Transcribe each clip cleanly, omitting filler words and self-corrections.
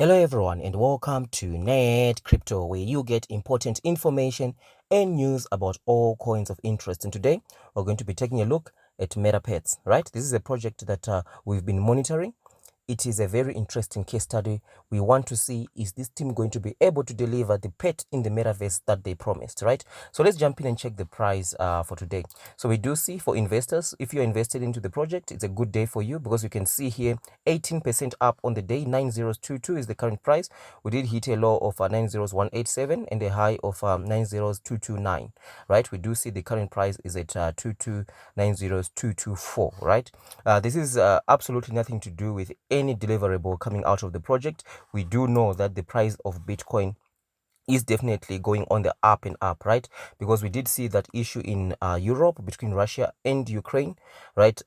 Hello everyone and welcome to Net Crypto, where you get important information and news about all coins of interest. And today we're going to be taking a look at Metapets, right? This is a project that we've been monitoring. It is a very interesting case study. We want to see, is this team going to be able to deliver the pet in the metaverse that they promised, right? So let's jump in and check the price for today. So we do see for investors, if you're invested into the project, it's a good day for you because you can see here 18% up on the day. 9022 is the current price. We did hit a low of 90187 and a high of 90229, right? We do see the current price is at 2290224, right? This is absolutely nothing to do with any deliverable coming out of the project. We do know that the price of Bitcoin is definitely going on the up and up, right? Because we did see that issue in Europe between Russia and Ukraine, right?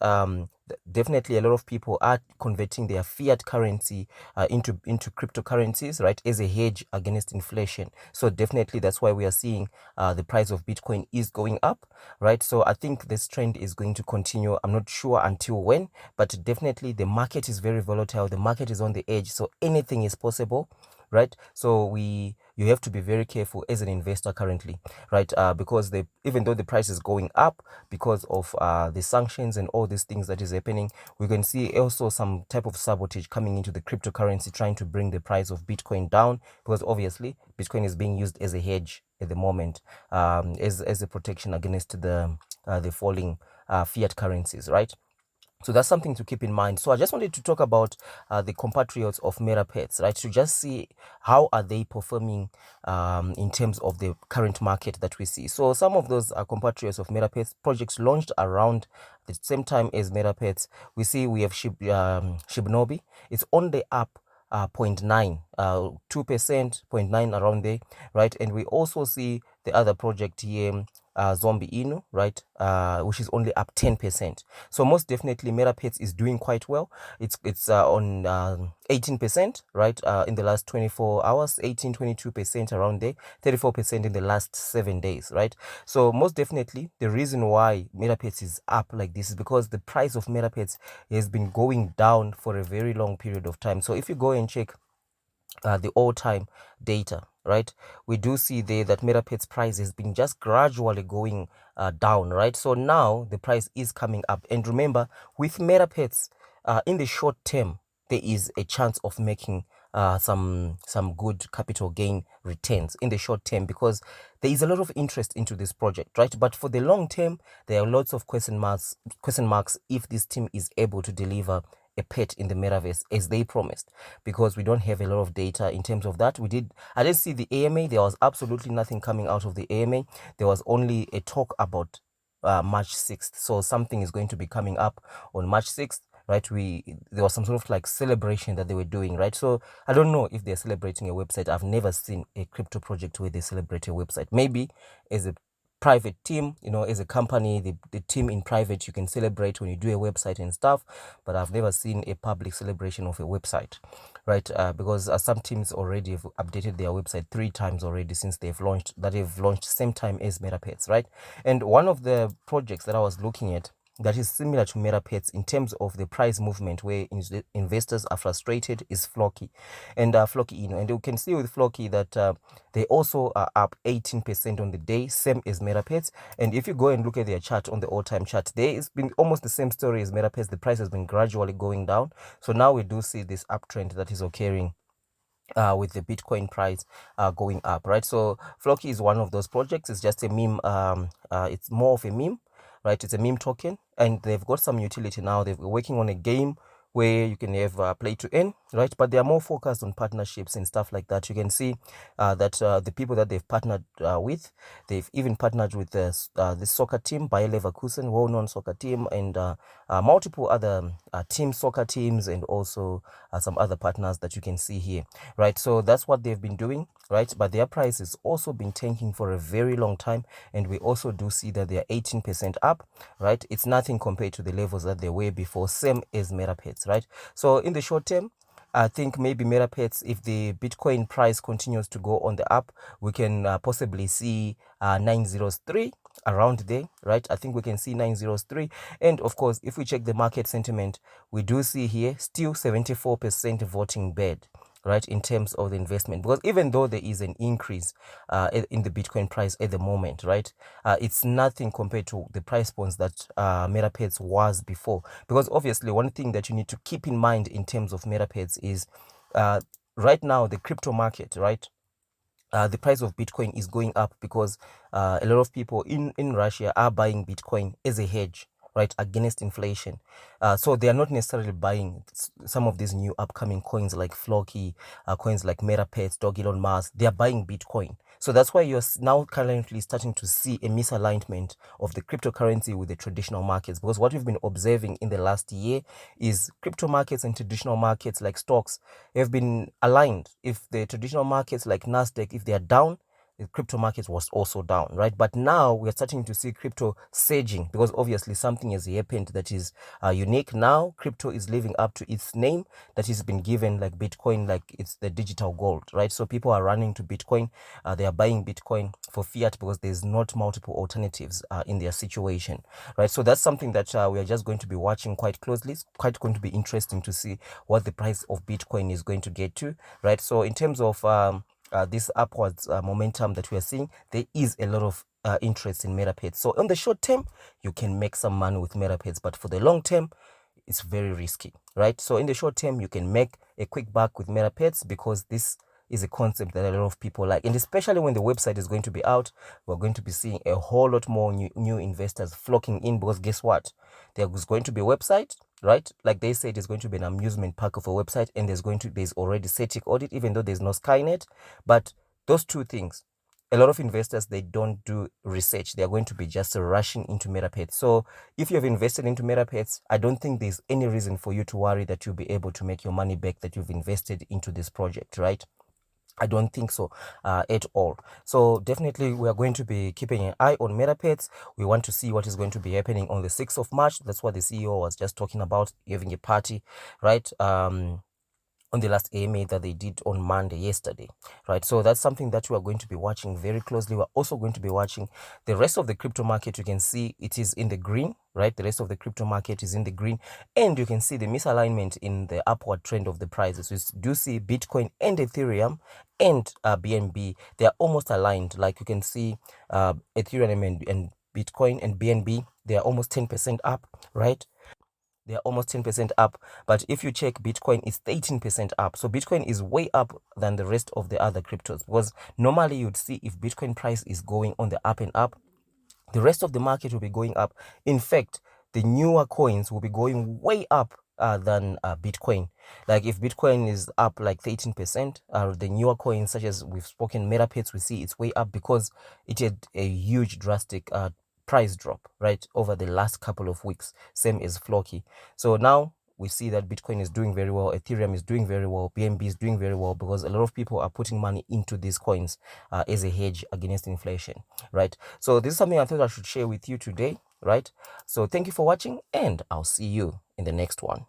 Definitely a lot of people are converting their fiat currency into cryptocurrencies, right, as a hedge against inflation. So definitely that's why we are seeing the price of Bitcoin is going up, right? So I think this trend is going to continue. I'm not sure until when, but definitely the market is very volatile. The market is on the edge, so anything is possible, right? So you have to be very careful as an investor currently, right? Because even though the price is going up because of the sanctions and all these things that is happening, we can see also some type of sabotage coming into the cryptocurrency, trying to bring the price of Bitcoin down, because obviously Bitcoin is being used as a hedge at the moment, as a protection against the falling fiat currencies, right? So that's something to keep in mind. So I just wanted to talk about the compatriots of Metapets, right? To just see how are they performing in terms of the current market that we see. So some of those compatriots of Metapets projects launched around the same time as Metapets. We see we have Shibnobi. It's on the up 0.9, 2%, 0.9 around there, right? And we also see the other project here, Zombie Inu, right, which is only up 10%. So most definitely Metapets is doing quite well. It's on 18%, right, in the last 24 hours, 22% around there, 34% in the last 7 days, right? So most definitely the reason why Metapets is up like this is because the price of Metapets has been going down for a very long period of time. So if you go and check the all-time data, right, we do see there that Metapets price has been just gradually going down, right? So now the price is coming up, and remember, with Metapets, in the short term there is a chance of making some good capital gain returns in the short term, because there is a lot of interest into this project, right? But for the long term, there are lots of question marks if this team is able to deliver a pet in the metaverse as they promised, because we don't have a lot of data in terms of that. I didn't see the AMA. There was absolutely nothing coming out of the AMA. There was only a talk about March 6th. So something is going to be coming up on March 6th, right? There was some sort of like celebration that they were doing, right? So I don't know if they're celebrating a website. I've never seen a crypto project where they celebrate a website. Maybe as a private team, as a company, the team in private, you can celebrate when you do a website and stuff, but I've never seen a public celebration of a website, right? Because some teams already have updated their website 3 times already since they've launched same time as Metapets, right? And one of the projects that I was looking at that is similar to Metapets in terms of the price movement where investors are frustrated is Flocky and Flocky Inu. And you can see with Flocky that they also are up 18% on the day, same as Metapets. And if you go and look at their chart on the all-time chart, there has been almost the same story as Metapets. The price has been gradually going down. So now we do see this uptrend that is occurring with the Bitcoin price going up, right? So Flocky is one of those projects. It's just a meme. It's more of a meme, right? It's a meme token, and they've got some utility now. They're working on a game where you can have play to earn, right? But they are more focused on partnerships and stuff like that. You can see that the people that they've partnered with, they've even partnered with the soccer team, Bayer Leverkusen, well-known soccer team, and multiple other team soccer teams, and also some other partners that you can see here, right? So that's what they've been doing, right? But their price has also been tanking for a very long time, and we also do see that they are 18% up, right? It's nothing compared to the levels that they were before, same as Metapets, right? So in the short term, I think maybe Metapets, if the Bitcoin price continues to go on the up, we can possibly see 903 around there, right? I think we can see 903. And of course, if we check the market sentiment, we do see here still 74% voting bad, right, in terms of the investment. Because even though there is an increase in the Bitcoin price at the moment, right, it's nothing compared to the price points that Metapets was before. Because obviously one thing that you need to keep in mind in terms of Metapets is right now the crypto market, right, the price of Bitcoin is going up because a lot of people in Russia are buying Bitcoin as a hedge, right, against inflation. So they are not necessarily buying some of these new upcoming coins like Floki, coins like Metapets, Dog Elon Musk. They are buying Bitcoin. So that's why you're now currently starting to see a misalignment of the cryptocurrency with the traditional markets. Because what we've been observing in the last year is crypto markets and traditional markets like stocks have been aligned. If the traditional markets like Nasdaq, if they are down, the crypto market was also down, right? But now we're starting to see crypto surging because obviously something has happened that is unique. Now crypto is living up to its name that has been given, like Bitcoin, like it's the digital gold, right? So people are running to Bitcoin. They are buying Bitcoin for fiat because there's not multiple alternatives in their situation, right? So that's something that we are just going to be watching quite closely. It's quite going to be interesting to see what the price of Bitcoin is going to get to, right? So in terms of this upwards momentum that we are seeing, there is a lot of interest in Metapets. So on the short term, you can make some money with Metapets, but for the long term, it's very risky, right? So in the short term, you can make a quick buck with Metapets because this is a concept that a lot of people like, and especially when the website is going to be out, we're going to be seeing a whole lot more new investors flocking in because guess what? There's going to be a website, right? Like they said, it's going to be an amusement park of a website, and there's already static audit, even though there's no Skynet. But those two things, a lot of investors, they don't do research. They're going to be just rushing into Metapets. So if you have invested into Metapets, I don't think there's any reason for you to worry that you'll be able to make your money back that you've invested into this project, right? I don't think so at all. So definitely we are going to be keeping an eye on Metapets. We want to see what is going to be happening on the 6th of March. That's what the CEO was just talking about, having a party, right? On the last AMA that they did on Monday, yesterday, right? So that's something that we are going to be watching very closely. We're also going to be watching the rest of the crypto market. You can see it is in the green, right? The rest of the crypto market is in the green, and you can see the misalignment in the upward trend of the prices. You do see Bitcoin and Ethereum and BNB, they are almost aligned. Like you can see Ethereum and Bitcoin and BNB, they are almost 10% up, right? They are almost 10% up. But if you check Bitcoin, it's 18% up. So Bitcoin is way up than the rest of the other cryptos, because normally you'd see if Bitcoin price is going on the up and up, the rest of the market will be going up. In fact, the newer coins will be going way up than Bitcoin. Like if Bitcoin is up like 13%, the newer coins such as we've spoken Metapets, we see it's way up because it had a huge drastic price drop, right, over the last couple of weeks, same as Floki. So now we see that Bitcoin is doing very well, Ethereum is doing very well, BNB is doing very well because a lot of people are putting money into these coins as a hedge against inflation, right? So this is something I thought I should share with you today, right? So thank you for watching, and I'll see you in the next one.